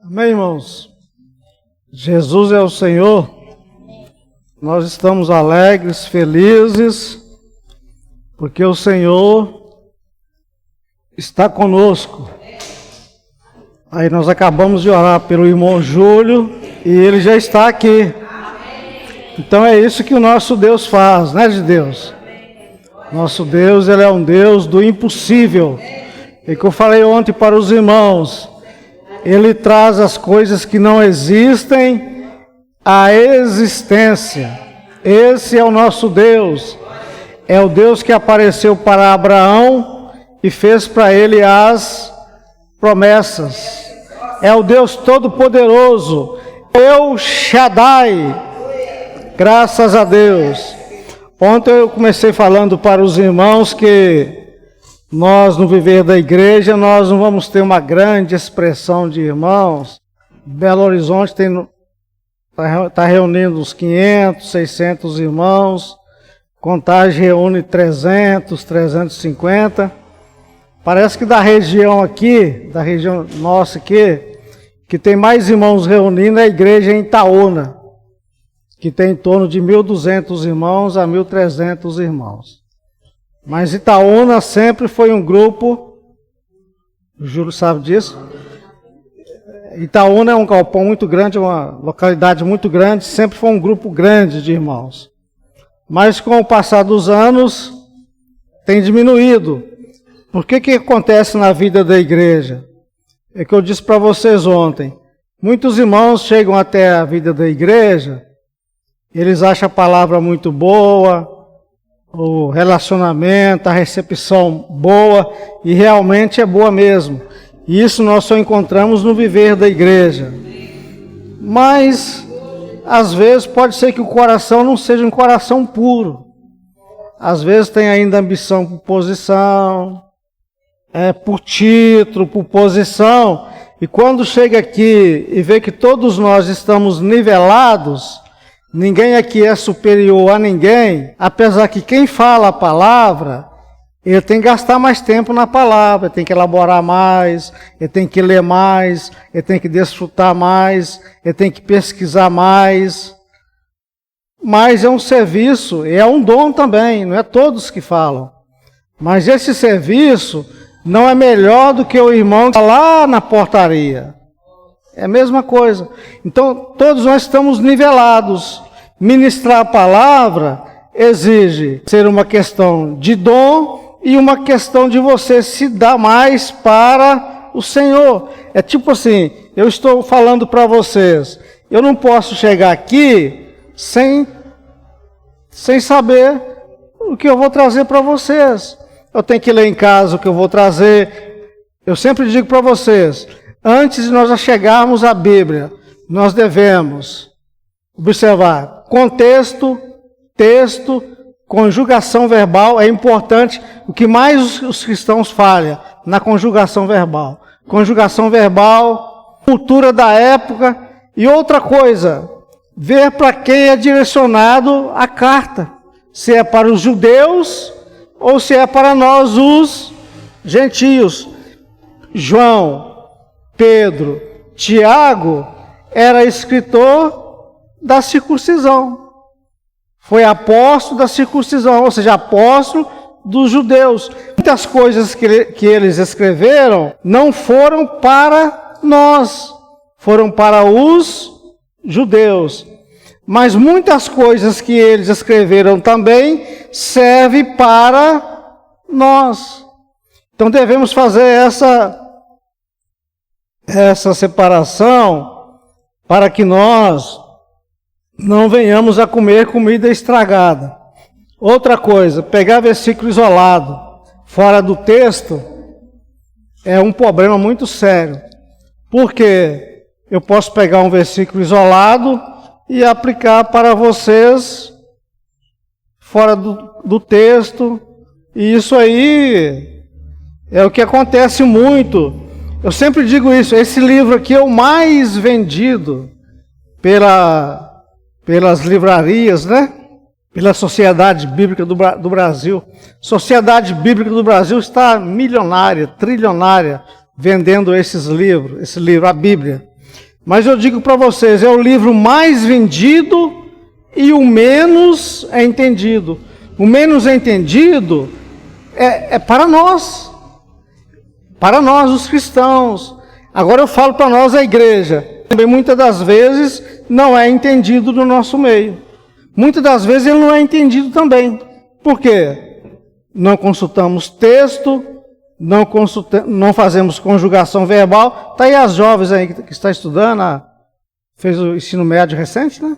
Amém, irmãos? Jesus é o Senhor. Nós estamos alegres, felizes, porque o Senhor está conosco. Aí nós acabamos de orar pelo irmão Júlio e ele já está aqui. Então é isso que o nosso Deus faz, né, de Deus? Nosso Deus, Ele é um Deus do impossível. E que eu falei ontem para os irmãos, Ele traz as coisas que não existem à existência. Esse é o nosso Deus. É o Deus que apareceu para Abraão e fez para ele as promessas. É o Deus Todo-Poderoso. El Shaddai. Graças a Deus. Ontem eu comecei falando para os irmãos que nós, no viver da igreja, nós não vamos ter uma grande expressão de irmãos. Belo Horizonte está reunindo uns 500, 600 irmãos. Contagem reúne 300, 350. Parece que da região aqui, da região nossa aqui, que tem mais irmãos reunindo é a igreja em Itaúna, que tem em torno de 1.200 irmãos a 1.300 irmãos. Mas Itaúna sempre foi um grupo, o Júlio sabe disso. Itaúna é um galpão muito grande, uma localidade muito grande, sempre foi um grupo grande de irmãos. Mas com o passar dos anos, tem diminuído. Por que acontece na vida da igreja? É que eu disse para vocês ontem, muitos irmãos chegam até a vida da igreja, eles acham a palavra muito boa, o relacionamento, a recepção boa, e realmente é boa mesmo. E isso nós só encontramos no viver da igreja. Mas, às vezes, pode ser que o coração não seja um coração puro. Às vezes tem ainda ambição por posição, por título, por posição. E quando chega aqui e vê que todos nós estamos nivelados, ninguém aqui é superior a ninguém, apesar que quem fala a palavra, ele tem que gastar mais tempo na palavra, tem que elaborar mais, ele tem que ler mais, ele tem que desfrutar mais, ele tem que pesquisar mais. Mas é um serviço, é um dom também, não é todos que falam. Mas esse serviço não é melhor do que o irmão que está lá na portaria. É a mesma coisa. Então, todos nós estamos nivelados. Ministrar a palavra exige ser uma questão de dom e uma questão de você se dar mais para o Senhor. É tipo assim, eu estou falando para vocês, eu não posso chegar aqui sem saber o que eu vou trazer para vocês. Eu tenho que ler em casa o que eu vou trazer. Eu sempre digo para vocês, antes de nós chegarmos à Bíblia, nós devemos observar contexto, texto, conjugação verbal. É importante, o que mais os cristãos falham na conjugação verbal. Conjugação verbal, cultura da época e outra coisa, ver para quem é direcionado a carta. Se é para os judeus ou se é para nós os gentios. João, Pedro, Tiago era escritor da circuncisão. Foi apóstolo da circuncisão, ou seja, apóstolo dos judeus. Muitas coisas que eles escreveram não foram para nós, foram para os judeus. Mas muitas coisas que eles escreveram também servem para nós. Então devemos fazer essa separação para que nós não venhamos a comer comida estragada. Outra coisa, pegar versículo isolado, fora do texto, é um problema muito sério. Porque eu posso pegar um versículo isolado e aplicar para vocês fora do texto. E isso aí é o que acontece muito. Eu sempre digo isso, esse livro aqui é o mais vendido pelas livrarias, né? Pela Sociedade Bíblica do Brasil. Sociedade Bíblica do Brasil está milionária, trilionária, vendendo esse livro, a Bíblia. Mas eu digo para vocês, é o livro mais vendido e o menos é entendido. O menos é entendido é para nós, os cristãos. Agora eu falo para nós, a igreja. Também muitas das vezes não é entendido no nosso meio. Muitas das vezes ele não é entendido também. Por quê? Não consultamos texto, não fazemos conjugação verbal. Está aí as jovens aí que está estudando, fez o ensino médio recente, né?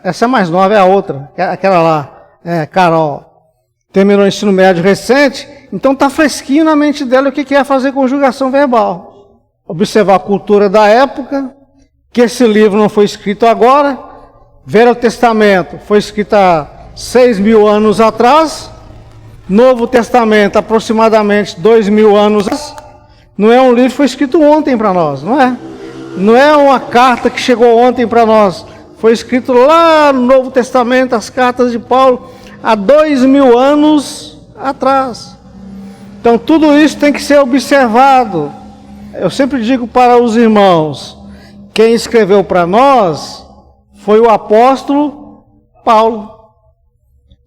Essa é mais nova, é a outra, aquela lá, Carol. Terminou o ensino médio recente, então está fresquinho na mente dela o que é fazer conjugação verbal. Observar a cultura da época, que esse livro não foi escrito agora. Velho Testamento foi escrito há 6.000 anos atrás. Novo Testamento, aproximadamente 2.000 anos atrás. Não é um livro que foi escrito ontem para nós, não é? Não é uma carta que chegou ontem para nós. Foi escrito lá no Novo Testamento, as cartas de Paulo, há 2.000 anos atrás. Então tudo isso tem que ser observado. Eu sempre digo para os irmãos, quem escreveu para nós foi o apóstolo Paulo.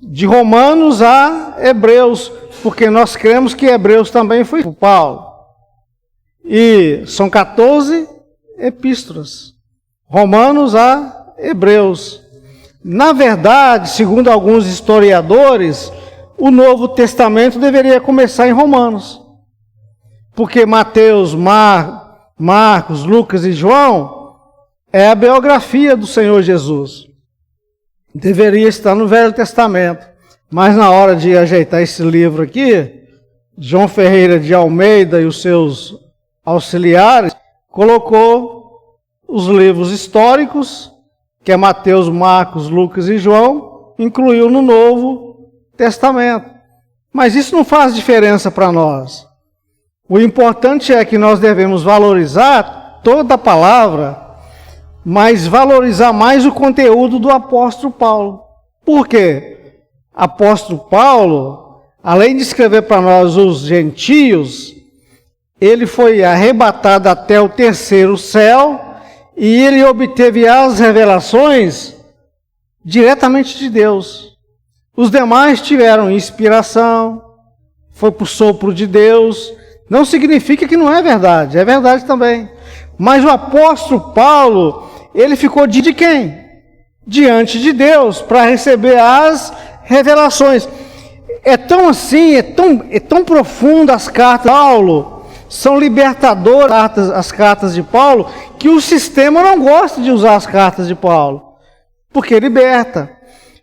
De Romanos a Hebreus, porque nós cremos que Hebreus também foi por Paulo. E são 14 epístolas. Romanos a Hebreus. Na verdade, segundo alguns historiadores, o Novo Testamento deveria começar em Romanos. Porque Mateus, Marcos, Lucas e João é a biografia do Senhor Jesus. Deveria estar no Velho Testamento. Mas na hora de ajeitar esse livro aqui, João Ferreira de Almeida e os seus auxiliares colocou os livros históricos, que é Mateus, Marcos, Lucas e João, incluiu no Novo Testamento. Mas isso não faz diferença para nós. O importante é que nós devemos valorizar toda a palavra, mas valorizar mais o conteúdo do apóstolo Paulo. Por quê? Apóstolo Paulo, além de escrever para nós os gentios, ele foi arrebatado até o terceiro céu e ele obteve as revelações diretamente de Deus. Os demais tiveram inspiração, foi por sopro de Deus. Não significa que não é verdade também. Mas o apóstolo Paulo, ele ficou de quem? Diante de Deus, para receber as revelações. É tão assim, é tão profundo as cartas de Paulo, são libertadoras as cartas de Paulo, que o sistema não gosta de usar as cartas de Paulo, porque liberta.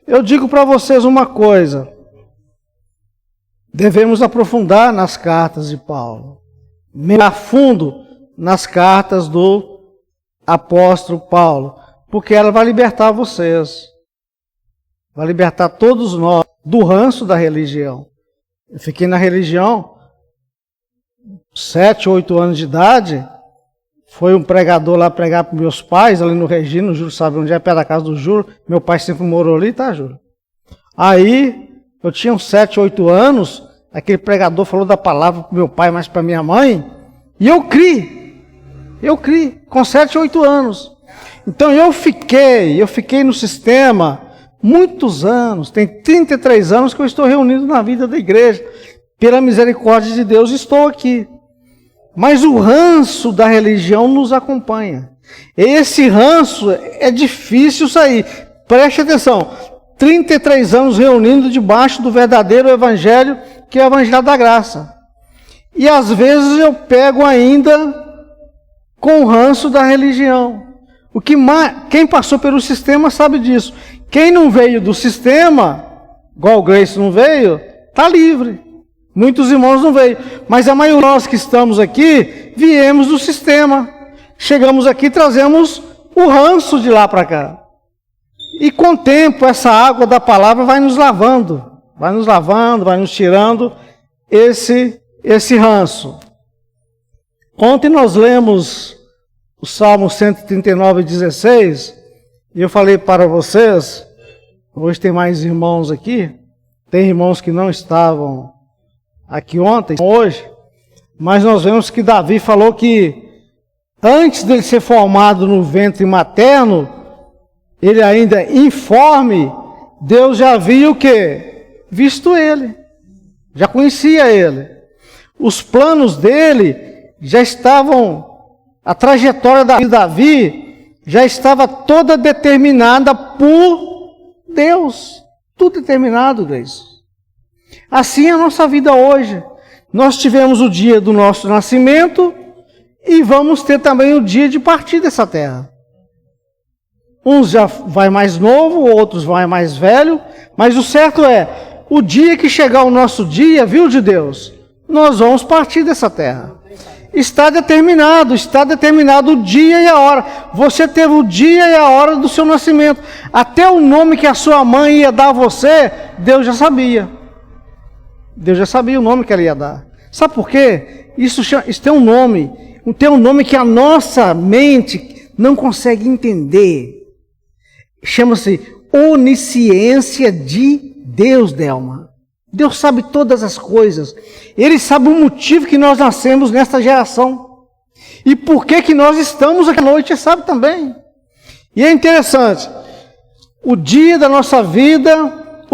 Eu digo para vocês uma coisa, devemos aprofundar nas cartas de Paulo, mergulhar fundo nas cartas do apóstolo Paulo, porque ela vai libertar vocês, vai libertar todos nós do ranço da religião. Eu fiquei na religião 7, 8 anos de idade, foi um pregador lá pregar para meus pais, ali no Regina, o Júlio sabe onde é, perto da casa do Júlio, meu pai sempre morou ali, tá, Júlio? Aí, eu tinha uns 7, 8 anos, aquele pregador falou da palavra para meu pai, mas para minha mãe, e eu criei, com 7, 8 anos. Então eu fiquei no sistema muitos anos, tem 33 anos que eu estou reunido na vida da igreja, pela misericórdia de Deus estou aqui. Mas o ranço da religião nos acompanha. Esse ranço é difícil sair. Preste atenção, 33 anos reunindo debaixo do verdadeiro evangelho, que é o evangelho da graça. E às vezes eu pego ainda com o ranço da religião. Quem passou pelo sistema sabe disso. Quem não veio do sistema, igual o Grace não veio, está livre. Muitos irmãos não veio. Mas a maioria de nós que estamos aqui, viemos do sistema. Chegamos aqui e trazemos o ranço de lá para cá. E com o tempo, essa água da palavra vai nos lavando, vai nos tirando esse ranço. Ontem nós lemos o Salmo 139, 16, e eu falei para vocês, hoje tem mais irmãos aqui, tem irmãos que não estavam aqui ontem, hoje, mas nós vemos que Davi falou que antes dele ser formado no ventre materno, ele ainda informe, Deus já havia o quê? Visto ele, já conhecia ele. Os planos dele já estavam, a trajetória da vida de Davi já estava toda determinada por Deus. Tudo determinado, Deus. Assim é a nossa vida hoje. Nós tivemos o dia do nosso nascimento e vamos ter também o dia de partir dessa terra. Uns já vai mais novo, outros vai mais velho, mas o certo é, o dia que chegar o nosso dia, viu, de Deus, nós vamos partir dessa terra. Está determinado o dia e a hora. Você teve o dia e a hora do seu nascimento. Até o nome que a sua mãe ia dar a você, Deus já sabia. Deus já sabia o nome que ela ia dar. Sabe por quê? Isso tem um nome que a nossa mente não consegue entender. Chama-se onisciência de Deus, Delma. Deus sabe todas as coisas. Ele sabe o motivo que nós nascemos nesta geração. E por que nós estamos aqui à noite, ele sabe também. E é interessante, o dia da nossa vida,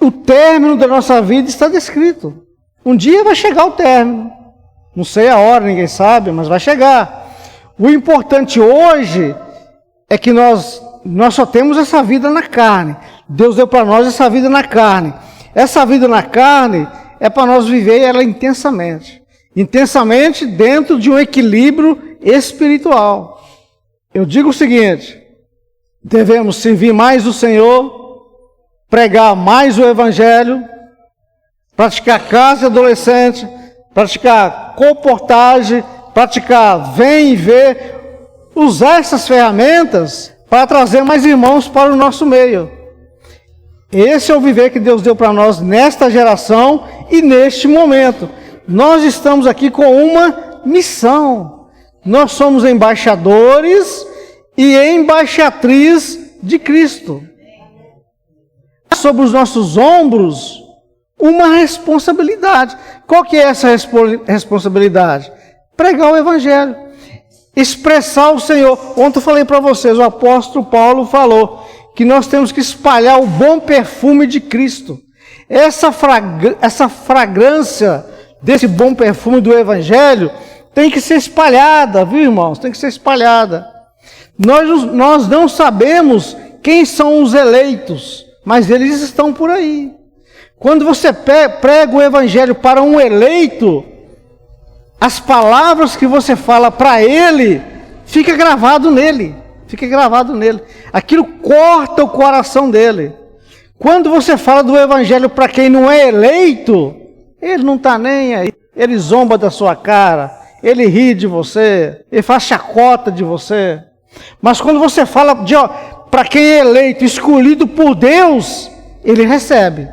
o término da nossa vida está descrito. Um dia vai chegar o término. Não sei a hora, ninguém sabe, mas vai chegar. O importante hoje é que nós só temos essa vida na carne. Deus deu para nós essa vida na carne. Essa vida na carne é para nós viver ela intensamente. Intensamente dentro de um equilíbrio espiritual. Eu digo o seguinte, devemos servir mais o Senhor, pregar mais o Evangelho, praticar casa adolescente, praticar comportagem, praticar vem e vê, usar essas ferramentas para trazer mais irmãos para o nosso meio. Esse é o viver que Deus deu para nós nesta geração e neste momento. Nós estamos aqui com uma missão. Nós somos embaixadores e embaixatriz de Cristo. Sobre os nossos ombros, uma responsabilidade. Qual que é essa responsabilidade? Pregar o Evangelho. Expressar o Senhor. Ontem eu falei para vocês, o apóstolo Paulo falou que nós temos que espalhar o bom perfume de Cristo. Essa fragrância desse bom perfume do Evangelho tem que ser espalhada, viu, irmãos? Tem que ser espalhada. Nós não sabemos quem são os eleitos, mas eles estão por aí. Quando você prega o Evangelho para um eleito, as palavras que você fala para ele, fica gravado nele. Fica gravado nele. Aquilo corta o coração dele. Quando você fala do Evangelho para quem não é eleito, ele não está nem aí. Ele zomba da sua cara, ele ri de você, ele faz chacota de você. Mas quando você fala para quem é eleito, escolhido por Deus, ele recebe.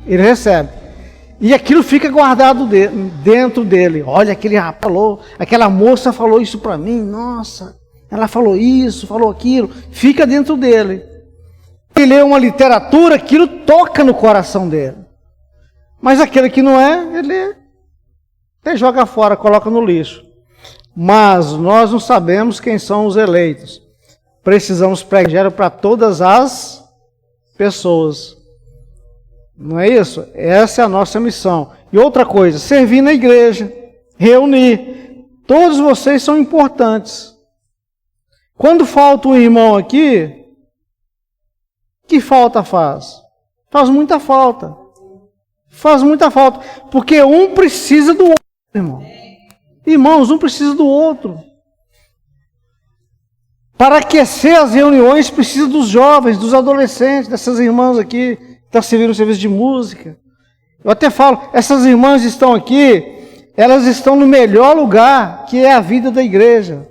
Ele recebe. E aquilo fica guardado dentro dele. Olha, aquela moça falou isso para mim, nossa. Ela falou isso, falou aquilo, fica dentro dele. Ele lê uma literatura, aquilo toca no coração dele. Mas aquele que não é, ele joga fora, coloca no lixo. Mas nós não sabemos quem são os eleitos. Precisamos pregar para todas as pessoas. Não é isso? Essa é a nossa missão. E outra coisa, servir na igreja, reunir. Todos vocês são importantes. Quando falta um irmão aqui, que falta faz? Faz muita falta. Faz muita falta. Porque um precisa do outro, irmão. Irmãos, um precisa do outro. Para aquecer as reuniões, precisa dos jovens, dos adolescentes, dessas irmãs aqui, que estão servindo o serviço de música. Eu até falo, essas irmãs estão aqui, elas estão no melhor lugar, que é a vida da igreja.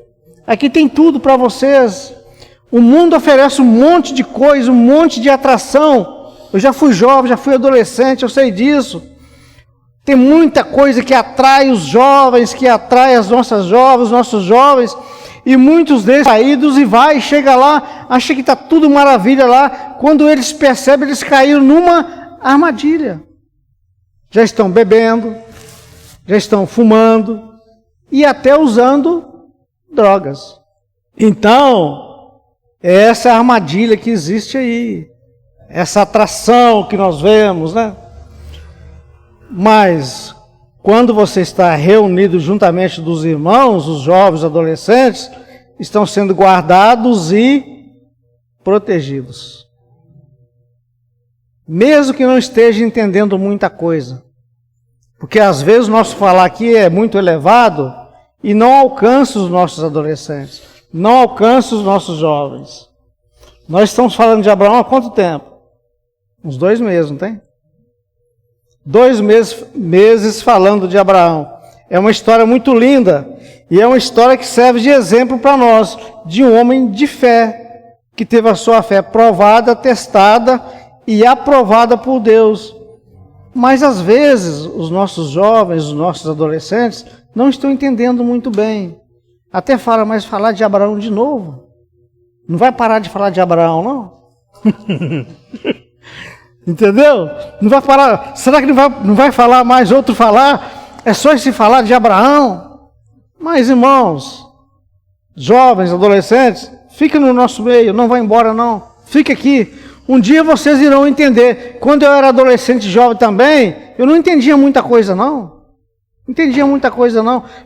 Aqui tem tudo para vocês. O mundo oferece um monte de coisa, um monte de atração. Eu já fui jovem, já fui adolescente, eu sei disso. Tem muita coisa que atrai os jovens, que atrai as nossas jovens, os nossos jovens. E muitos deles saídos e chega lá, acha que está tudo maravilha lá. Quando eles percebem, eles caíram numa armadilha. Já estão bebendo, já estão fumando e até usando Drogas. Então, essa é a armadilha que existe aí. Essa atração que nós vemos, né? Mas, quando você está reunido juntamente dos irmãos, os jovens, adolescentes, estão sendo guardados e protegidos. Mesmo que não esteja entendendo muita coisa. Porque às vezes o nosso falar aqui é muito elevado e não alcança os nossos adolescentes, não alcança os nossos jovens. Nós estamos falando de Abraão há quanto tempo? Uns 2 meses, não tem? 2 meses falando de Abraão. É uma história muito linda e é uma história que serve de exemplo para nós, de um homem de fé, que teve a sua fé provada, testada e aprovada por Deus. Mas às vezes os nossos jovens, os nossos adolescentes não estão entendendo muito bem. Até fala, mas falar de Abraão de novo? Não vai parar de falar de Abraão, não? Entendeu? Não vai parar. Será que não vai falar mais outro falar? É só esse falar de Abraão? Mas irmãos, jovens, adolescentes, fica no nosso meio, não vai embora não. Fica aqui. Um dia vocês irão entender. Quando eu era adolescente e jovem também, eu não entendia muita coisa não.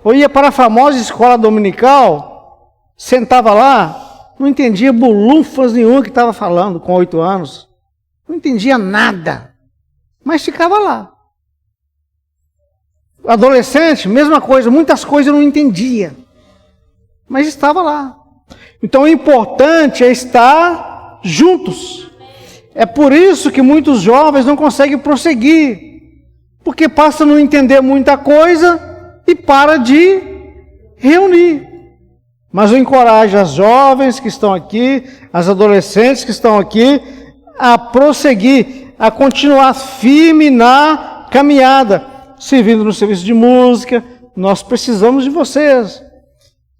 Eu ia para a famosa escola dominical, sentava lá, não entendia bolufas nenhuma que estava falando com 8 anos. Não entendia nada, mas ficava lá. Adolescente, mesma coisa, muitas coisas eu não entendia, mas estava lá. Então o importante é estar juntos. É por isso que muitos jovens não conseguem prosseguir, porque passa a não entender muita coisa e para de reunir. Mas eu encorajo as jovens que estão aqui, as adolescentes que estão aqui, a prosseguir, a continuar firme na caminhada, servindo no serviço de música. Nós precisamos de vocês.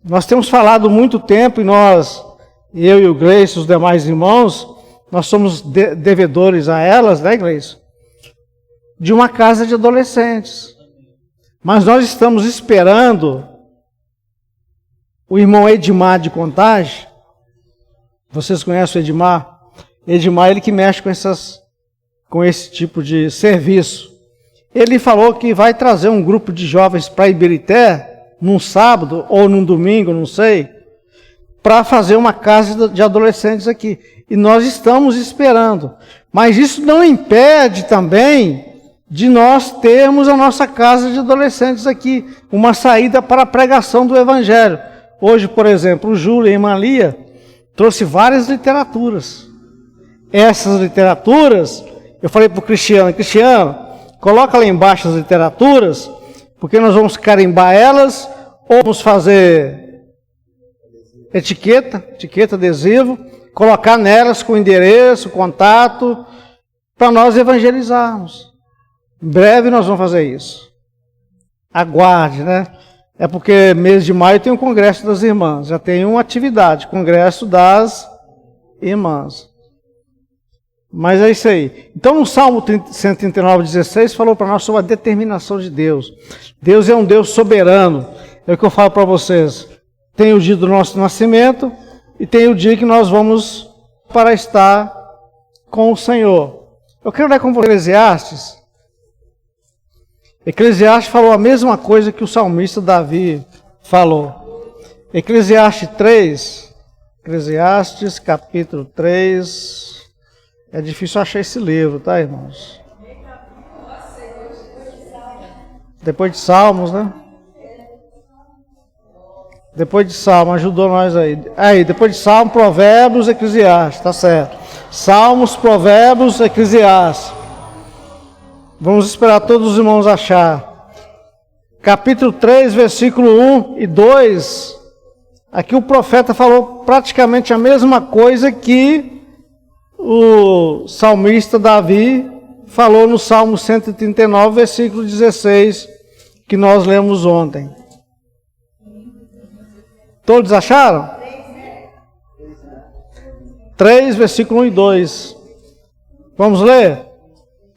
Nós temos falado muito tempo e eu e o Gleice, os demais irmãos, nós somos devedores a elas, né, Gleice? De uma casa de adolescentes. Mas nós estamos esperando o irmão Edmar de Contagem. Vocês conhecem o Edmar? Edmar, ele que mexe com esse tipo de serviço. Ele falou que vai trazer um grupo de jovens para Ibirité, num sábado ou num domingo, não sei, para fazer uma casa de adolescentes aqui. E nós estamos esperando. Mas isso não impede também de nós termos a nossa casa de adolescentes aqui, uma saída para a pregação do Evangelho. Hoje, por exemplo, o Júlio e a irmã Lia trouxe várias literaturas. Essas literaturas, eu falei para o Cristiano, coloca lá embaixo as literaturas, porque nós vamos carimbar elas, ou vamos fazer etiqueta, adesivo, colocar nelas com endereço, contato, para nós evangelizarmos. Em breve nós vamos fazer isso. Aguarde, né? É porque mês de maio tem o Congresso das Irmãs, já tem uma atividade, Congresso das Irmãs. Mas é isso aí. Então, no Salmo 139:16, falou para nós sobre a determinação de Deus. Deus é um Deus soberano. É o que eu falo para vocês. Tem o dia do nosso nascimento e tem o dia que nós vamos para estar com o Senhor. Eu quero ler com vocês Eclesiastes. Eclesiastes falou a mesma coisa que o salmista Davi falou. Eclesiastes 3, Eclesiastes capítulo 3... É difícil achar esse livro, tá, irmãos? Depois de Salmos, né? Depois de Salmos, ajudou nós aí. Aí, depois de Salmos, Provérbios, Eclesiastes, tá certo. Salmos, Provérbios, Eclesiastes. Vamos esperar todos os irmãos achar. Capítulo 3, versículo 1 e 2. Aqui o profeta falou praticamente a mesma coisa que o salmista Davi falou no Salmo 139, versículo 16, que nós lemos ontem. Todos acharam? 3, versículo 1 e 2. Vamos ler?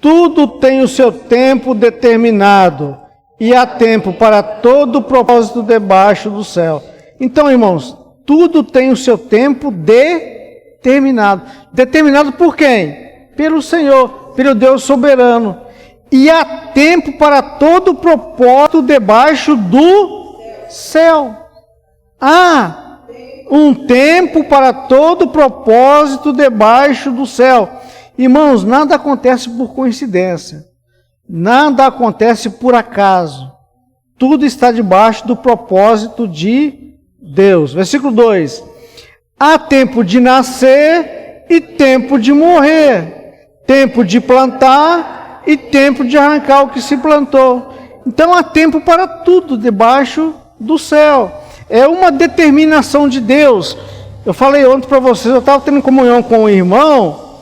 Tudo tem o seu tempo determinado, e há tempo para todo propósito debaixo do céu. Então, irmãos, tudo tem o seu tempo determinado. Determinado por quem? Pelo Senhor, pelo Deus soberano. E há tempo para todo propósito debaixo do céu. Há um tempo para todo propósito debaixo do céu. Irmãos, nada acontece por coincidência. Nada acontece por acaso. Tudo está debaixo do propósito de Deus. Versículo 2. Há tempo de nascer e tempo de morrer. Tempo de plantar e tempo de arrancar o que se plantou. Então há tempo para tudo debaixo do céu. É uma determinação de Deus. Eu falei ontem para vocês, eu estava tendo comunhão com um irmão,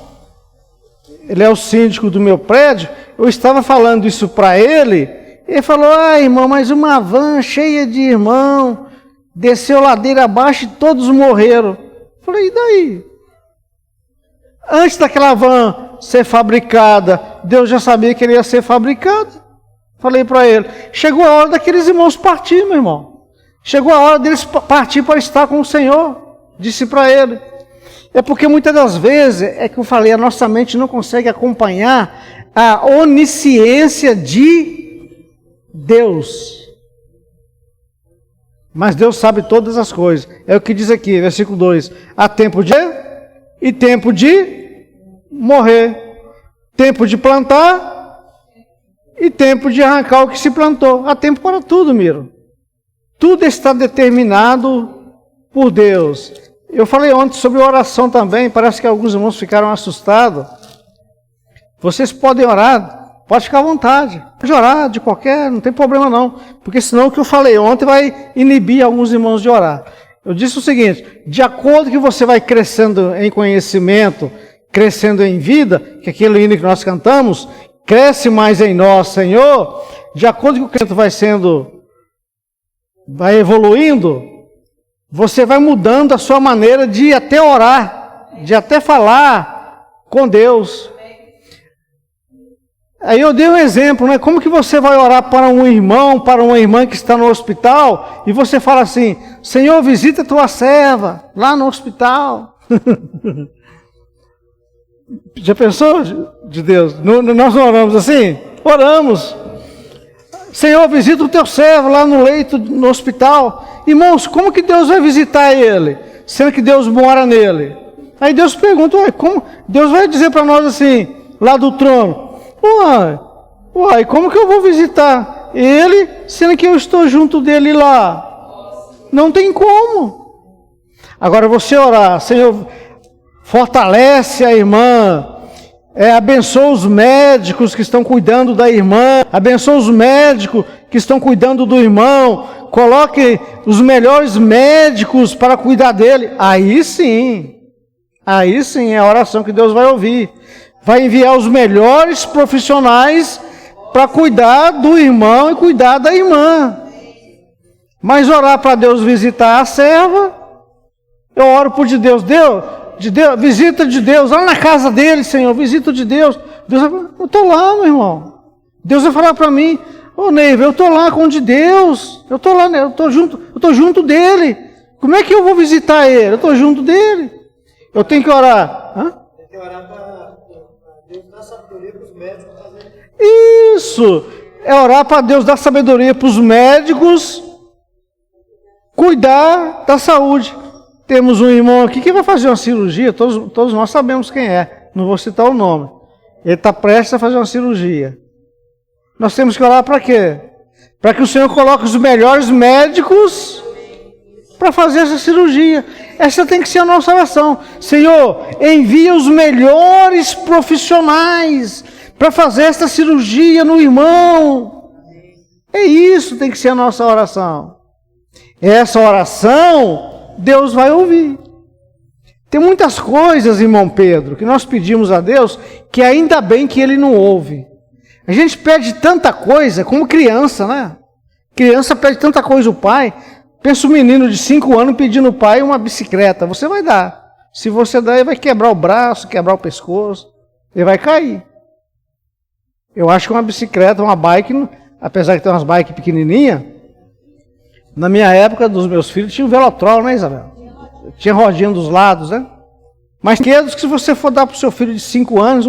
ele é o síndico do meu prédio, eu estava falando isso para ele, ele falou, irmão, mas uma van cheia de irmão, desceu ladeira abaixo e todos morreram. Eu falei, e daí? Antes daquela van ser fabricada, Deus já sabia que ele ia ser fabricado. Falei para ele, chegou a hora daqueles irmãos partir, meu irmão. Chegou a hora deles partir para estar com o Senhor. Disse para ele. É porque muitas das vezes, é que eu falei, a nossa mente não consegue acompanhar a onisciência de Deus. Mas Deus sabe todas as coisas. É o que diz aqui, versículo 2. Há tempo de e tempo de morrer. Tempo de plantar e tempo de arrancar o que se plantou. Há tempo para tudo, Miro. Tudo está determinado por Deus. Eu falei ontem sobre oração também, parece que alguns irmãos ficaram assustados. Vocês podem orar, pode ficar à vontade. Pode orar de qualquer, não tem problema não. Porque senão o que eu falei ontem vai inibir alguns irmãos de orar. Eu disse o seguinte, de acordo que você vai crescendo em conhecimento, crescendo em vida, que aquele hino que nós cantamos, cresce mais em nós, Senhor, de acordo que o crescimento vai evoluindo, você vai mudando a sua maneira de até orar, de até falar com Deus. Aí eu dei um exemplo, né? Como que você vai orar para um irmão, para uma irmã que está no hospital, e você fala assim, Senhor, visita a tua serva, lá no hospital. Já pensou, de Deus? Nós não oramos assim? Oramos. Senhor, visita o teu servo lá no leito, no hospital. Irmãos, como que Deus vai visitar ele? Sendo que Deus mora nele. Aí Deus pergunta, como? Deus vai dizer para nós assim, lá do trono, como que eu vou visitar ele, sendo que eu estou junto dele lá? Não tem como. Agora você orar, Senhor, fortalece a irmã, abençoa os médicos que estão cuidando da irmã, abençoa os médicos que estão cuidando do irmão, coloque os melhores médicos para cuidar dele. Aí sim é a oração que Deus vai ouvir. Vai enviar os melhores profissionais para cuidar do irmão e cuidar da irmã. Mas orar para Deus visitar a serva, eu oro por Deus, visita de Deus, lá na casa dele, Senhor, visita de Deus. Deus vai falar, eu estou lá, meu irmão. Deus vai falar para mim, Neiva, eu estou lá com o de Deus, eu estou lá, eu estou junto dele. Como é que eu vou visitar ele? Eu estou junto dele. Eu tenho que orar. Tem que orar para Deus dar sabedoria para os médicos fazerem. Isso, é orar para Deus dar sabedoria para os médicos cuidar da saúde. Temos um irmão aqui que vai fazer uma cirurgia, todos nós sabemos quem é, não vou citar o nome. Ele está prestes a fazer uma cirurgia. Nós temos que orar para quê? Para que o Senhor coloque os melhores médicos para fazer essa cirurgia. Essa tem que ser a nossa oração. Senhor, envia os melhores profissionais para fazer essa cirurgia no irmão. É isso, tem que ser a nossa oração. Essa oração Deus vai ouvir. Tem muitas coisas, irmão Pedro, que nós pedimos a Deus, que ainda bem que Ele não ouve. A gente pede tanta coisa, como criança, né? Criança pede tanta coisa ao pai. Pensa um menino de 5 anos pedindo ao pai uma bicicleta. Você vai dar. Se você der, ele vai quebrar o braço, quebrar o pescoço. Ele vai cair. Eu acho que uma bicicleta, uma bike, apesar de ter umas bikes pequenininhas, Na minha época, dos meus filhos, tinha um Velotrol, né, Isabel? Tinha rodinha dos lados, né? Mas brinquedos que se você for dar para o seu filho de 5 anos,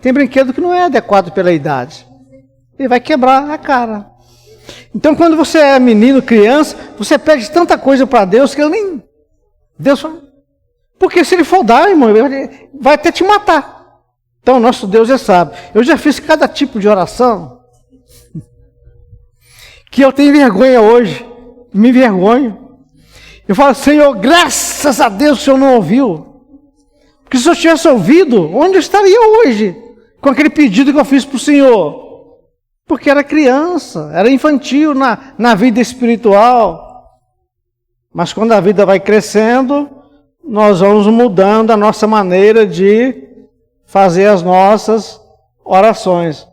tem brinquedo que não é adequado pela idade. Ele vai quebrar a cara. Então, quando você é menino, criança, você pede tanta coisa para Deus que ele nem... Deus fala... Porque se ele for dar, irmão, ele vai até te matar. Então, nosso Deus é sábio. Eu já fiz cada tipo de oração que eu tenho vergonha hoje. Me envergonho. Eu falo, Senhor, graças a Deus que o Senhor não ouviu. Porque se eu tivesse ouvido, onde eu estaria hoje? Com aquele pedido que eu fiz para o Senhor. Porque era criança, era infantil na vida espiritual. Mas quando a vida vai crescendo, nós vamos mudando a nossa maneira de fazer as nossas orações.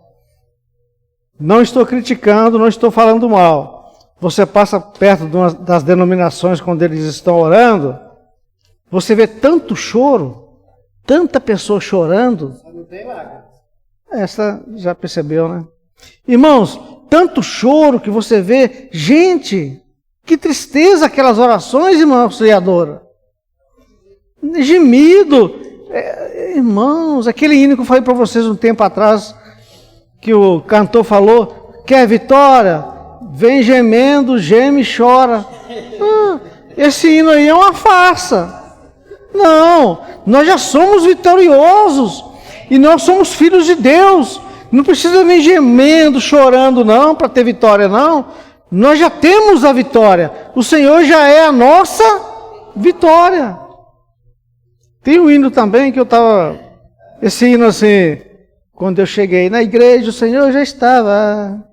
Não estou criticando, não estou falando mal. Você passa perto das denominações quando eles estão orando, você vê tanto choro, tanta pessoa chorando. Não tem lágrimas. Essa já percebeu, né? Irmãos, tanto choro que você vê. Gente, que tristeza aquelas orações, irmã auxiliadora. Gemido. Irmãos, aquele hino que eu falei para vocês um tempo atrás, que o cantor falou, quer vitória? Vem gemendo, geme e chora. Esse hino aí é uma farsa. Não, nós já somos vitoriosos. E nós somos filhos de Deus. Não precisa vir gemendo, chorando não, para ter vitória não. Nós já temos a vitória. O Senhor já é a nossa vitória. Tem um hino também que eu estava... Esse hino assim... Quando eu cheguei na igreja, o Senhor já estava.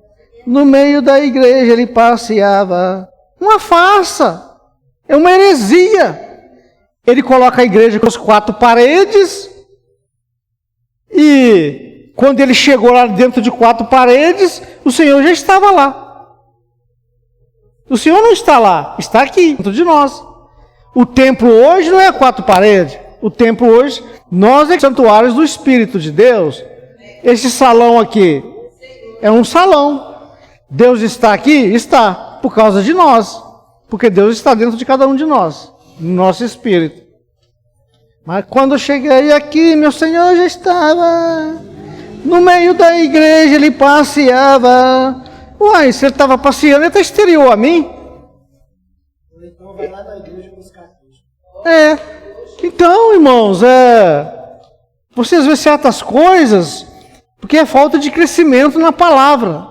No meio da igreja ele passeava. Uma farsa. É uma heresia. Ele coloca a igreja com as 4 paredes. E quando ele chegou lá dentro de 4 paredes, o Senhor já estava lá. O Senhor não está lá, está aqui, dentro de nós. O templo hoje não é 4 paredes. O templo hoje, nós é santuários do Espírito de Deus. Esse salão aqui é um salão. Deus está aqui? Está, por causa de nós. Porque Deus está dentro de cada um de nós, no nosso espírito. Mas quando eu cheguei aqui, meu Senhor já estava. No meio da igreja ele passeava. Uai, se ele estava passeando, ele está exterior a mim? Então vai lá na igreja buscar Cristo. Então, irmãos, vocês veem certas coisas, porque é falta de crescimento na palavra.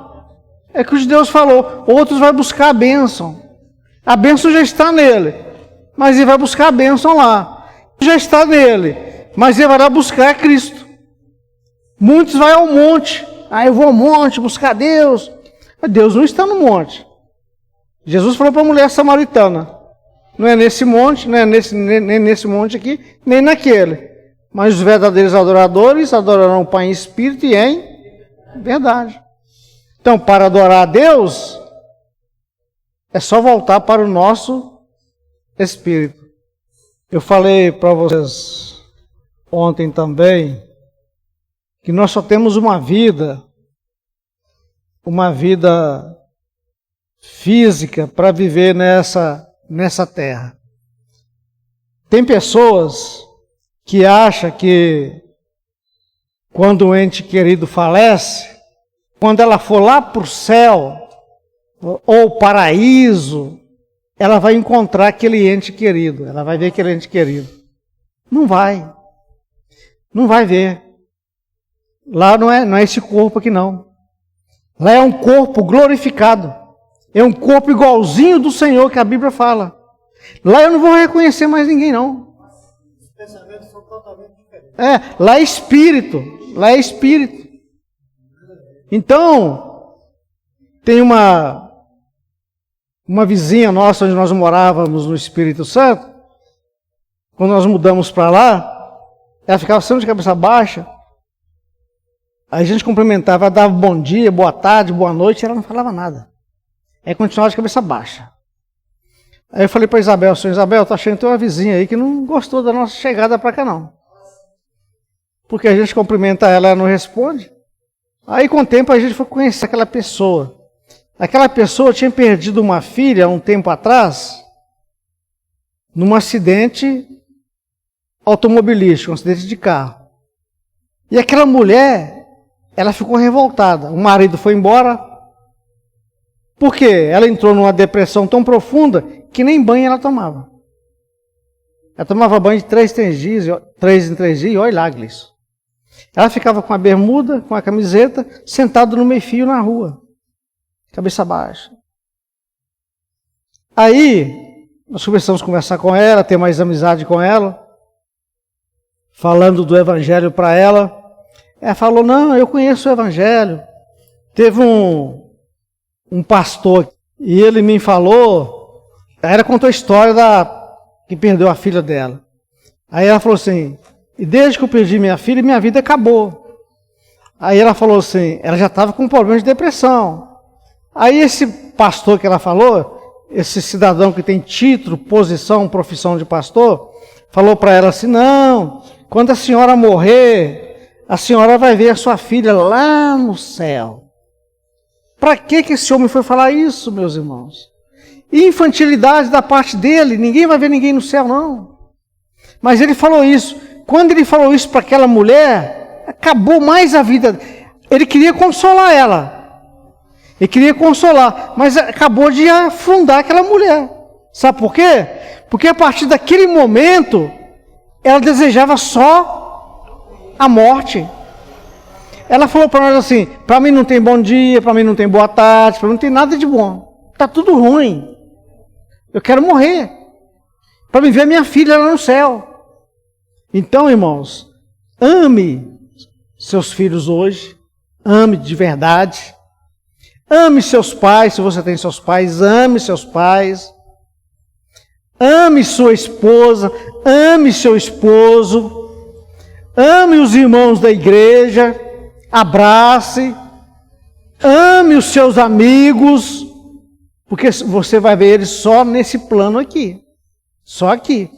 É que os Deus falou, outros vai buscar a bênção. A bênção já está nele, mas ele vai buscar a bênção lá. Já está nele, mas ele vai lá buscar Cristo. Muitos vão ao monte. Eu vou ao monte buscar Deus. Mas Deus não está no monte. Jesus falou para a mulher samaritana, não é nesse monte, não é nem nesse monte aqui, nem naquele. Mas os verdadeiros adoradores adorarão o Pai em espírito e em verdade. Então, para adorar a Deus, é só voltar para o nosso espírito. Eu falei para vocês ontem também, que nós só temos uma vida física para viver nessa terra. Tem pessoas que acham que quando o ente querido falece, quando ela for lá para o céu ou paraíso, ela vai encontrar aquele ente querido, ela vai ver aquele ente querido. Não vai ver. Lá não é esse corpo aqui não. Lá é um corpo glorificado. É um corpo igualzinho do Senhor que a Bíblia fala. Lá eu não vou reconhecer mais ninguém não. Os pensamentos são totalmente diferentes. Lá é espírito. Lá é espírito. Então, tem uma vizinha nossa onde nós morávamos no Espírito Santo. Quando nós mudamos para lá, ela ficava sempre de cabeça baixa. Aí a gente cumprimentava, ela dava bom dia, boa tarde, boa noite, e ela não falava nada. Aí continuava de cabeça baixa. Aí eu falei para Isabel, senhor Isabel, tô achando que tem uma vizinha aí que não gostou da nossa chegada para cá não. Porque a gente cumprimenta ela, ela não responde. Aí com o tempo a gente foi conhecer aquela pessoa. Aquela pessoa tinha perdido uma filha há um tempo atrás, num acidente automobilístico, um acidente de carro. E aquela mulher, ela ficou revoltada. O marido foi embora. Por quê? Ela entrou numa depressão tão profunda que nem banho ela tomava. Ela tomava banho de 3 em 3 dias, olha lá, Gleison. Ela ficava com a bermuda, com a camiseta, sentado no meio-fio na rua, cabeça baixa. Aí, nós começamos a conversar com ela, ter mais amizade com ela, falando do evangelho para ela. Ela falou, não, eu conheço o evangelho. Teve um pastor e ele me falou, aí ela contou a história que perdeu a filha dela. Aí ela falou assim, e desde que eu perdi minha filha, minha vida acabou. Aí ela falou assim, ela já estava com problema de depressão. Aí esse pastor que ela falou, esse cidadão que tem título, posição, profissão de pastor, falou para ela assim, não, quando a senhora morrer, a senhora vai ver a sua filha lá no céu. Para que esse homem foi falar isso, meus irmãos? Infantilidade da parte dele, ninguém vai ver ninguém no céu, não. Mas ele falou isso. Quando ele falou isso para aquela mulher, acabou mais a vida. Ele queria consolar ela. Ele queria consolar, mas acabou de afundar aquela mulher. Sabe por quê? Porque a partir daquele momento, ela desejava só a morte. Ela falou para nós assim, para mim não tem bom dia, para mim não tem boa tarde, para mim não tem nada de bom. Está tudo ruim. Eu quero morrer. Para me ver minha filha lá no céu. Então, irmãos, ame seus filhos hoje. Ame de verdade. Ame seus pais, se você tem seus pais, ame seus pais. Ame sua esposa, ame seu esposo. Ame os irmãos da igreja. Abrace. Ame os seus amigos. Porque você vai ver eles só nesse plano aqui. Só aqui.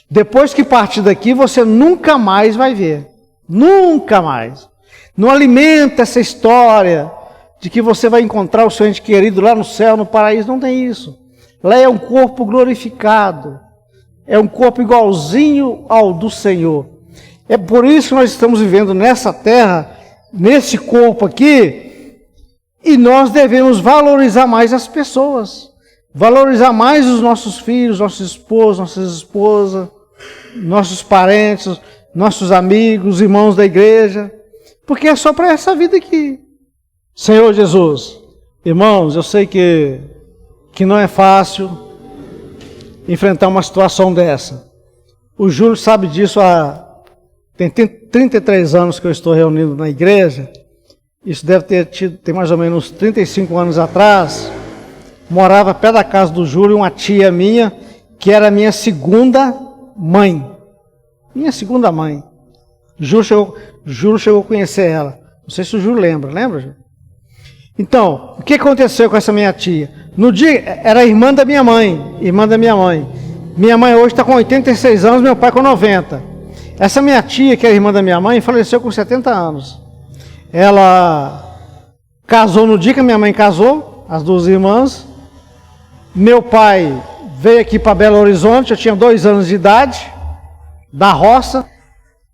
Depois que partir daqui, você nunca mais vai ver. Nunca mais. Não alimenta essa história de que você vai encontrar o seu ente querido lá no céu, no paraíso. Não tem isso. Lá é um corpo glorificado. É um corpo igualzinho ao do Senhor. É por isso que nós estamos vivendo nessa terra, nesse corpo aqui, e nós devemos valorizar mais as pessoas. Valorizar mais os nossos filhos, nossos esposos, nossas esposas, nossos parentes, nossos amigos, irmãos da igreja, porque é só para essa vida aqui. Senhor Jesus, irmãos, eu sei que não é fácil enfrentar uma situação dessa. O Júlio sabe disso tem 33 anos que eu estou reunido na igreja. Isso deve ter mais ou menos 35 anos atrás. Morava perto da casa do Júlio uma tia minha, que era minha segunda mãe. Minha segunda mãe. Júlio chegou a conhecer ela. Não sei se o Júlio lembra, Júlio? Então, o que aconteceu com essa minha tia? No dia, era irmã da minha mãe. Minha mãe hoje está com 86 anos, meu pai com 90. Essa minha tia, que é irmã da minha mãe, faleceu com 70 anos. Ela casou no dia que a minha mãe casou, as duas irmãs. Meu pai veio aqui para Belo Horizonte, eu tinha 2 anos de idade, da roça.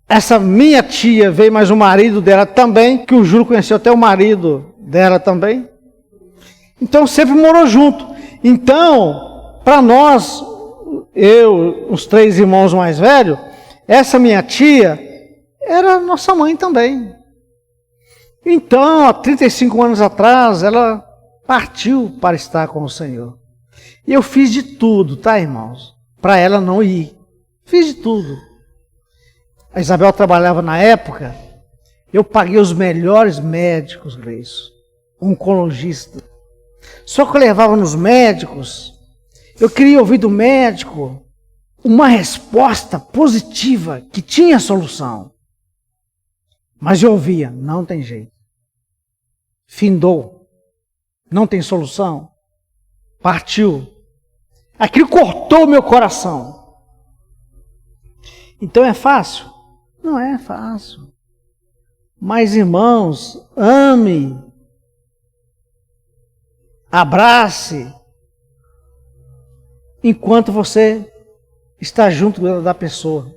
Essa minha tia veio mais o marido dela também, que o Júlio conheceu até o marido dela também. Então sempre morou junto. Então, para nós, eu, os 3 irmãos mais velhos, essa minha tia era nossa mãe também. Então, há 35 anos atrás, ela partiu para estar com o Senhor. E eu fiz de tudo, tá, irmãos? Para ela não ir. Fiz de tudo. A Isabel trabalhava na época, eu paguei os melhores médicos, Gleison, oncologista. Só que eu levava nos médicos, eu queria ouvir do médico uma resposta positiva, que tinha solução. Mas eu ouvia, não tem jeito. Findou. Não tem solução. Partiu. Aquilo cortou meu coração. Então é fácil? Não é fácil. Mas, irmãos, ame abrace, enquanto você está junto da pessoa.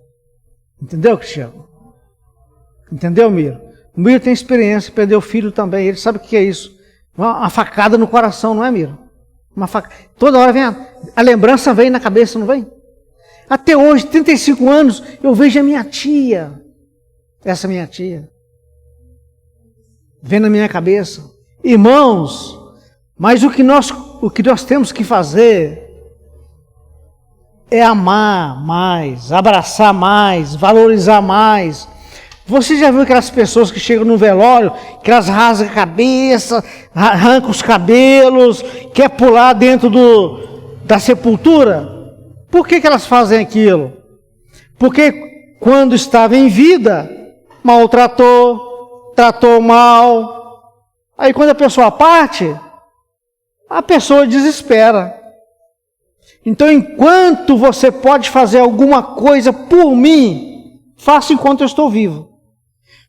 Entendeu, Cristiano? Entendeu, Miro? O Miro tem experiência, perdeu o filho também, ele sabe o que é isso. Uma facada no coração, não é, Miro? Toda hora vem a lembrança vem na cabeça, não vem? Até hoje, 35 anos, eu vejo a minha tia, essa minha tia, vem na minha cabeça. Irmãos, mas o que nós temos que fazer é amar mais, abraçar mais, valorizar mais. Você já viu aquelas pessoas que chegam no velório, que elas rasgam a cabeça, arrancam os cabelos, quer pular dentro da sepultura? Por que elas fazem aquilo? Porque quando estava em vida, maltratou, tratou mal. Aí quando a pessoa parte, a pessoa desespera. Então, enquanto você pode fazer alguma coisa por mim, faça enquanto eu estou vivo.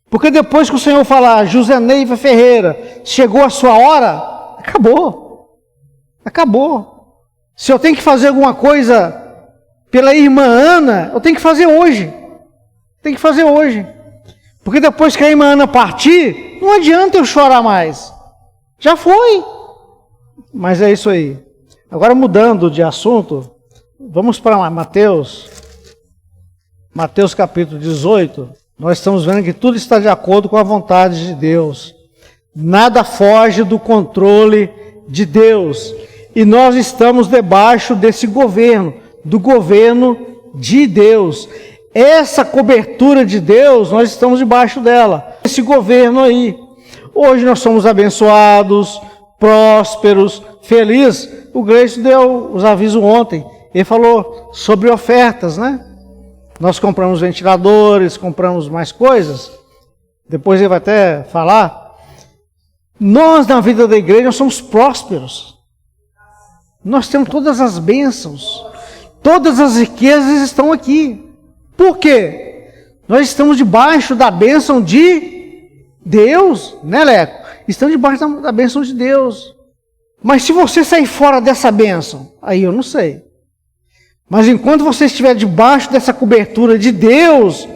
Porque depois que o Senhor falar, José Neiva Ferreira, chegou a sua hora, acabou. Acabou. Se eu tenho que fazer alguma coisa pela irmã Ana, eu tenho que fazer hoje. Tem que fazer hoje. Porque depois que a irmã Ana partir, não adianta eu chorar mais. Já foi. Mas é isso aí. Agora, mudando de assunto, vamos para Mateus. Mateus capítulo 18. Nós estamos vendo que tudo está de acordo com a vontade de Deus. Nada foge do controle de Deus. E nós estamos debaixo desse governo, do governo de Deus. Essa cobertura de Deus, nós estamos debaixo dela. Esse governo aí. Hoje nós somos abençoados, prósperos, felizes. O Gleice deu os avisos ontem. Ele falou sobre ofertas, né? Nós compramos ventiladores, compramos mais coisas. Depois ele vai até falar. Nós, na vida da igreja, nós somos prósperos. Nós temos todas as bênçãos. Todas as riquezas estão aqui. Por quê? Nós estamos debaixo da bênção de Deus, né, Leco? Estamos debaixo da bênção de Deus. Mas se você sair fora dessa bênção, aí eu não sei. Mas enquanto você estiver debaixo dessa cobertura de Deus,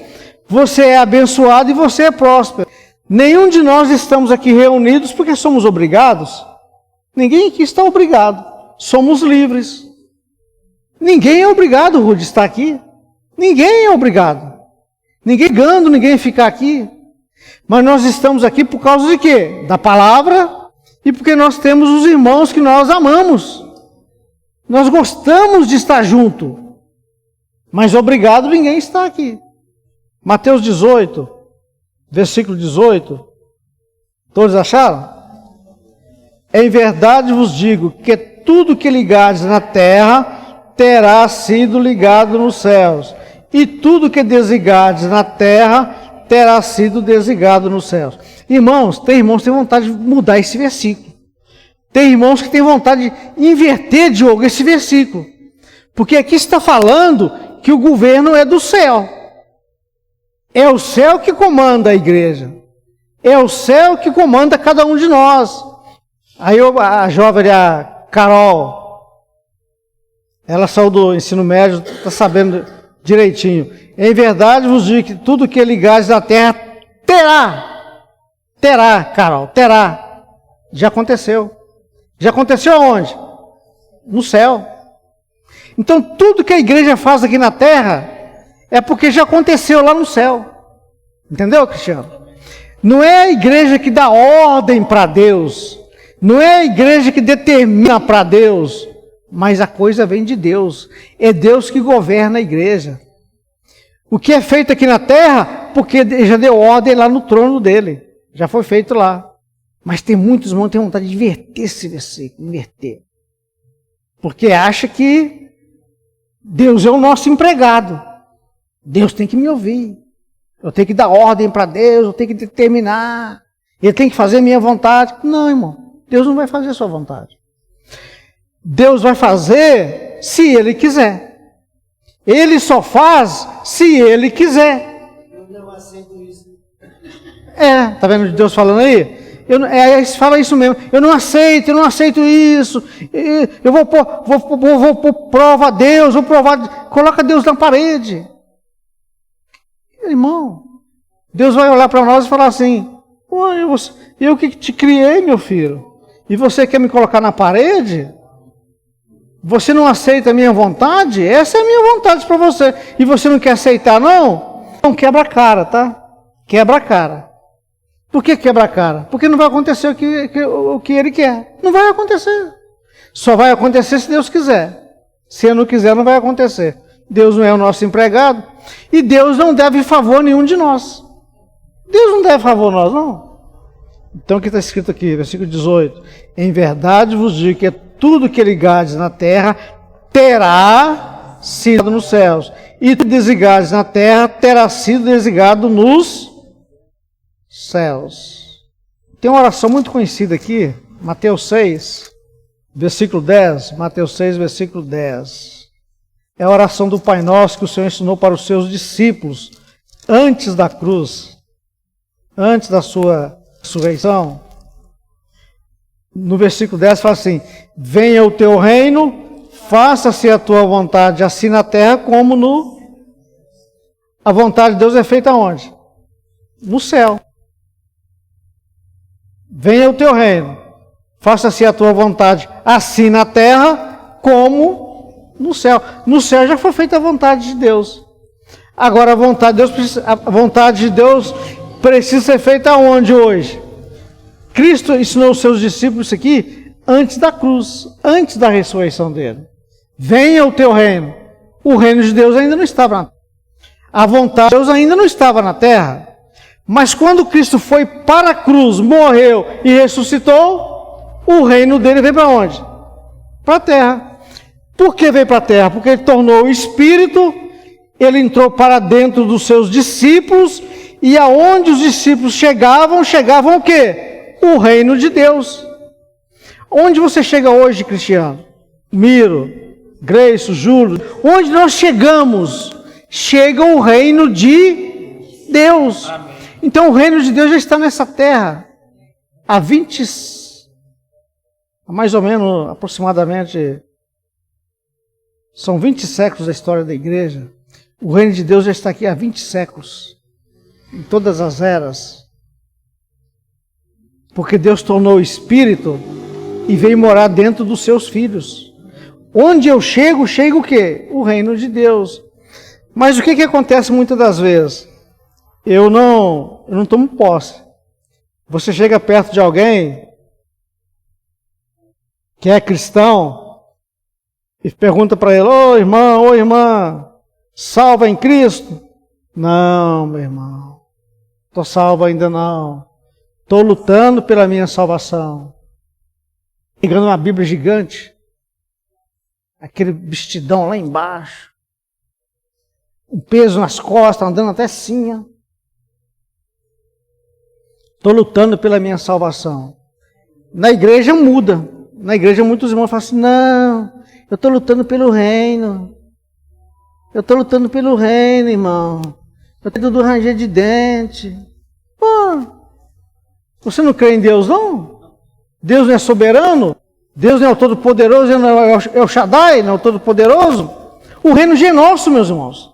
você é abençoado e você é próspero. Nenhum de nós estamos aqui reunidos porque somos obrigados. Ninguém aqui está obrigado. Somos livres. Ninguém é obrigado, Rude, estar aqui. Ninguém é obrigado. Ninguém ganha, ninguém ficar aqui. Mas nós estamos aqui por causa de quê? Da palavra e porque nós temos os irmãos que nós amamos. Nós gostamos de estar junto. Mas obrigado ninguém está aqui. Mateus 18, versículo 18. Todos acharam? Em verdade vos digo que tudo que ligardes na terra terá sido ligado nos céus. E tudo que desligardes na terra terá sido desligado nos céus. Irmãos que têm vontade de mudar esse versículo. Tem irmãos que têm vontade de inverter, Diogo, esse versículo. Porque aqui está falando que o governo é do céu. É o céu que comanda a igreja. É o céu que comanda cada um de nós. Aí a jovem, a Carol, ela saiu do ensino médio, está sabendo direitinho. Em verdade vos digo que tudo que ligares na terra terá, Carol, terá. Já aconteceu. Já aconteceu aonde? No céu. Então tudo que a igreja faz aqui na terra é porque já aconteceu lá no céu. Entendeu, Cristiano? Não é a igreja que dá ordem para Deus. Não é a igreja que determina para Deus. Mas a coisa vem de Deus. É Deus que governa a igreja. O que é feito aqui na terra, porque ele já deu ordem lá no trono dele. Já foi feito lá. Mas tem muitos irmãos que têm vontade de inverter esse versículo. Inverter. Porque acha que Deus é o nosso empregado. Deus tem que me ouvir. Eu tenho que dar ordem para Deus, eu tenho que determinar. Ele tem que fazer a minha vontade. Não, irmão. Deus não vai fazer a sua vontade. Deus vai fazer se Ele quiser. Ele só faz se Ele quiser. Eu não aceito isso. Tá vendo Deus falando aí? Fala isso mesmo. Eu não aceito isso. Eu vou pôr prova a Deus, vou provar. Coloca Deus na parede. Irmão, Deus vai olhar para nós e falar assim: eu que te criei, meu filho, e você quer me colocar na parede? Você não aceita a minha vontade? Essa é a minha vontade para você. E você não quer aceitar, não? Então quebra a cara, tá? Quebra a cara. Por que quebra a cara? Porque não vai acontecer o que ele quer. Não vai acontecer. Só vai acontecer se Deus quiser. Se ele não quiser, não vai acontecer. Deus não é o nosso empregado. E Deus não deve favor nenhum de nós. Deus não deve favor a nós, não. Então o que está escrito aqui, versículo 18. Em verdade vos digo que tudo que ligardes na terra terá sido nos céus. E tudo que desligardes na terra terá sido desligado nos céus. Tem uma oração muito conhecida aqui, Mateus 6, versículo 10. Mateus 6, versículo 10. É a oração do Pai Nosso que o Senhor ensinou para os seus discípulos antes da cruz, antes da sua ressurreição. No versículo 10 fala assim: venha o teu reino, faça-se a tua vontade, assim na terra como no... A vontade de Deus é feita onde? No céu. Venha o teu reino, faça-se a tua vontade, assim na terra como no céu. No céu já foi feita a vontade de Deus. Agora a vontade de Deus precisa ser feita onde hoje? Cristo ensinou os seus discípulos isso aqui antes da cruz, antes da ressurreição dele. Venha o teu reino. O reino de Deus ainda não estava na terra. A vontade de Deus ainda não estava na terra. Mas quando Cristo foi para a cruz, morreu e ressuscitou, o reino dele veio para onde? Para a terra. Por que veio para a terra? Porque ele tornou o Espírito, ele entrou para dentro dos seus discípulos, e aonde os discípulos chegavam o quê? O reino de Deus. Onde você chega hoje, Cristiano? Miro, Greiso, Júlio, onde nós chegamos? Chega o reino de Deus. Amém. Então o reino de Deus já está nessa terra há mais ou menos, aproximadamente, são 20 séculos da história da igreja. O reino de Deus já está aqui há 20 séculos, em todas as eras. Porque Deus tornou o Espírito e veio morar dentro dos seus filhos. Onde eu chego o quê? O reino de Deus. Mas o que acontece muitas das vezes? Eu não tomo posse. Você chega perto de alguém que é cristão e pergunta para ele: ô irmão, ô irmã, salva em Cristo? Não, meu irmão, estou salvo ainda não. Estou lutando pela minha salvação. Pegando uma Bíblia gigante, aquele vestidão lá embaixo, um peso nas costas, andando até assim. Estou lutando pela minha salvação. Na igreja muda. Na igreja muitos irmãos falam assim: não, eu estou lutando pelo reino. Eu estou lutando pelo reino, irmão. Eu estou do ranger de dente. Pô, você não crê em Deus, não? Deus não é soberano? Deus não é o Todo-Poderoso? Ele não é o Shaddai, não é o Todo-Poderoso? O reino já é nosso, meus irmãos.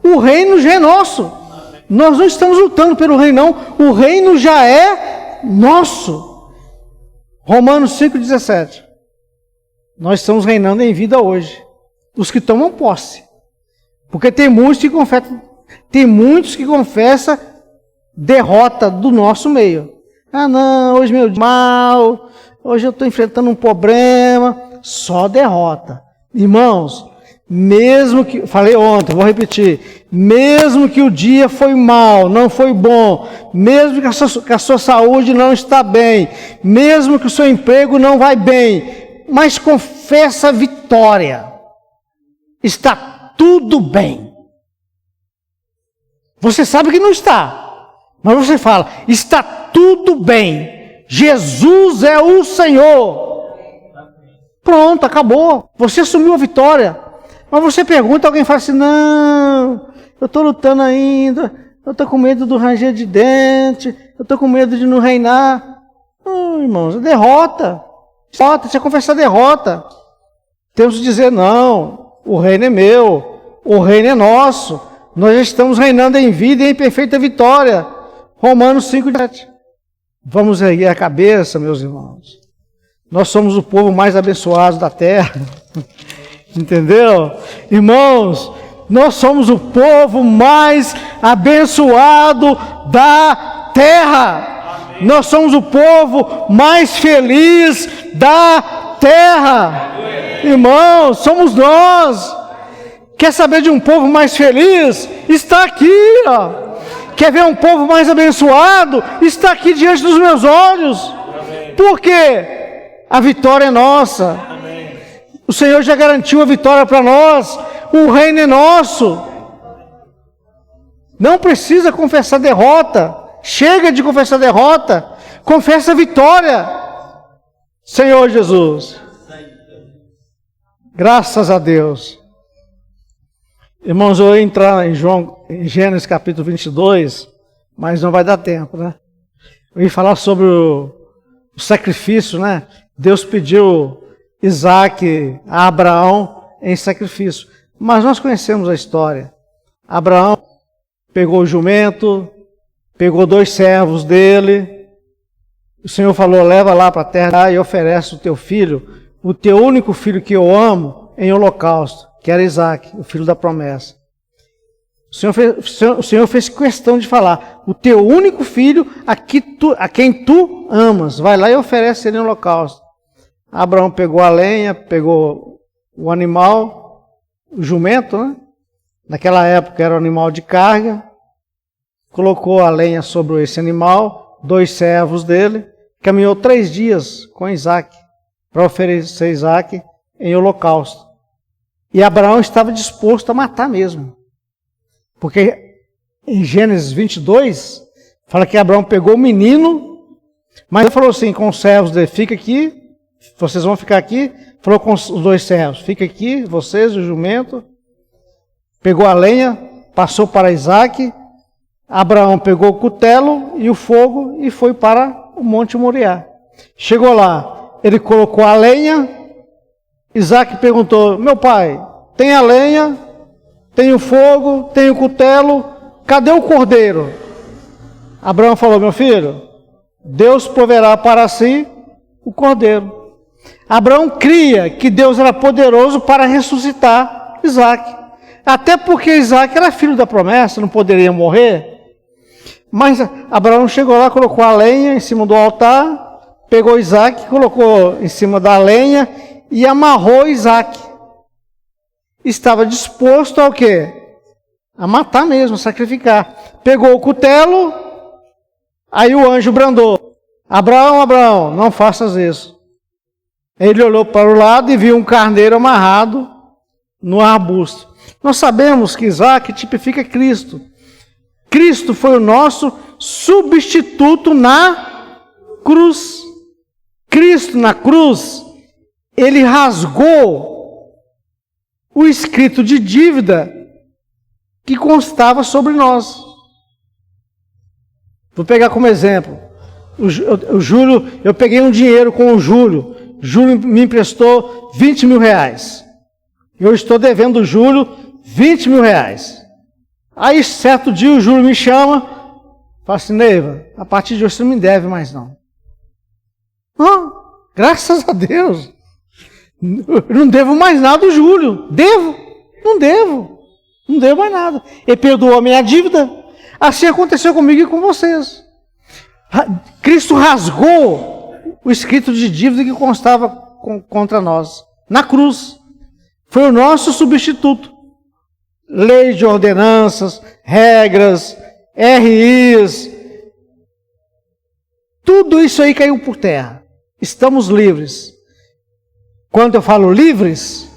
O reino já é nosso. Nós não estamos lutando pelo reino, não. O reino já é nosso. Romanos 5,17. Nós estamos reinando em vida hoje. Os que tomam posse. Porque tem muitos que confessam derrota do nosso meio. Ah não, hoje meu dia mal, hoje eu estou enfrentando um problema. Só derrota. Irmãos, mesmo que, falei ontem, vou repetir, mesmo que o dia foi mal, não foi bom, mesmo que a sua saúde não está bem, mesmo que o seu emprego não vai bem, mas confessa a vitória, está tudo bem. Você sabe que não está, mas você fala, está tudo bem, Jesus é o Senhor. Pronto, acabou, você assumiu a vitória. Mas você pergunta, alguém fala assim: não, eu estou lutando ainda, eu estou com medo do ranger de dente, eu estou com medo de não reinar. Não, irmãos, é derrota. Derrota, você confessa a derrota. Temos que dizer, não, o reino é meu, o reino é nosso. Nós já estamos reinando em vida e em perfeita vitória. Romanos 5:7. Vamos erguer a cabeça, meus irmãos. Nós somos o povo mais abençoado da terra. Entendeu? Irmãos, nós somos o povo mais abençoado da terra. Amém. Nós somos o povo mais feliz da terra. Amém. Irmãos, somos nós. Quer saber de um povo mais feliz? Está aqui, ó. Quer ver um povo mais abençoado? Está aqui diante dos meus olhos. Amém. Por quê? A vitória é nossa. Amém. O Senhor já garantiu a vitória para nós. O reino é nosso. Não precisa confessar derrota. Chega de confessar derrota. Confessa a vitória. Senhor Jesus. Graças a Deus. Irmãos, eu ia entrar em Gênesis capítulo 22, mas não vai dar tempo, né? Eu ia falar sobre o sacrifício, né? Deus pediu Isaac a Abraão em sacrifício. Mas nós conhecemos a história. Abraão pegou o jumento, pegou 2 servos dele. O Senhor falou, leva lá para a terra e oferece o teu filho, o teu único filho que eu amo, em holocausto, que era Isaac, o filho da promessa. O Senhor fez questão de falar, o teu único filho, a quem tu amas, vai lá e oferece ele em holocausto. Abraão pegou a lenha, pegou o animal, o jumento, né? Naquela época era um animal de carga, colocou a lenha sobre esse animal, 2 servos dele, caminhou 3 dias com Isaac, para oferecer Isaac em holocausto. E Abraão estava disposto a matar mesmo. Porque em Gênesis 22, fala que Abraão pegou o menino, mas ele falou assim com os servos dele, fica aqui, vocês vão ficar aqui. Falou com os 2 servos, fica aqui, vocês, o jumento. Pegou a lenha, passou para Isaac. Abraão pegou o cutelo e o fogo e foi para o Monte Moriá. Chegou lá, ele colocou a lenha. Isaac perguntou, meu pai, tem a lenha, tem o fogo, tem o cutelo, cadê o cordeiro? Abraão falou, meu filho, Deus proverá para si o cordeiro. Abraão cria que Deus era poderoso para ressuscitar Isaac. Até porque Isaac era filho da promessa, não poderia morrer. Mas Abraão chegou lá, colocou a lenha em cima do altar, pegou Isaac, colocou em cima da lenha e amarrou Isaac. Estava disposto ao quê? A matar mesmo, a sacrificar. Pegou o cutelo, aí o anjo brandou. Abraão, Abraão, não faças isso. Ele olhou para o lado e viu um carneiro amarrado no arbusto. Nós sabemos que Isaac tipifica Cristo. Cristo foi o nosso substituto na cruz. Cristo na cruz, ele rasgou o escrito de dívida que constava sobre nós. Vou pegar como exemplo. O Júlio, eu peguei um dinheiro com o Júlio. Júlio me emprestou 20 mil reais. Eu estou devendo o Júlio 20 mil reais. Aí, certo dia, o Júlio me chama, fala assim, Neiva, a partir de hoje você não me deve mais não. Ah, graças a Deus. Eu não devo mais nada ao Júlio. Devo? Não devo. Não devo mais nada. Ele perdoou a minha dívida. Assim aconteceu comigo e com vocês. Cristo rasgou o escrito de dívida que constava contra nós. Na cruz. Foi o nosso substituto. Lei de ordenanças, regras, RIs. Tudo isso aí caiu por terra. Estamos livres. Quando eu falo livres,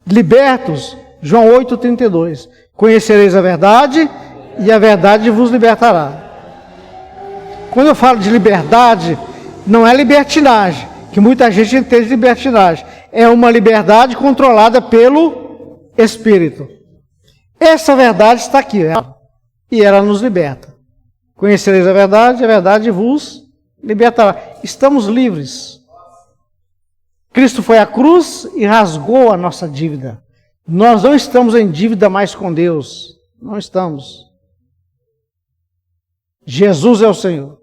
libertos, João 8,32. Conhecereis a verdade e a verdade vos libertará. Quando eu falo de liberdade, não é libertinagem, que muita gente entende libertinagem. É uma liberdade controlada pelo Espírito. Essa verdade está aqui, e ela nos liberta. Conhecereis a verdade vos Liberta. Estamos livres. Cristo foi à cruz e rasgou a nossa dívida. Nós não estamos em dívida mais com Deus. Não estamos. Jesus é o Senhor.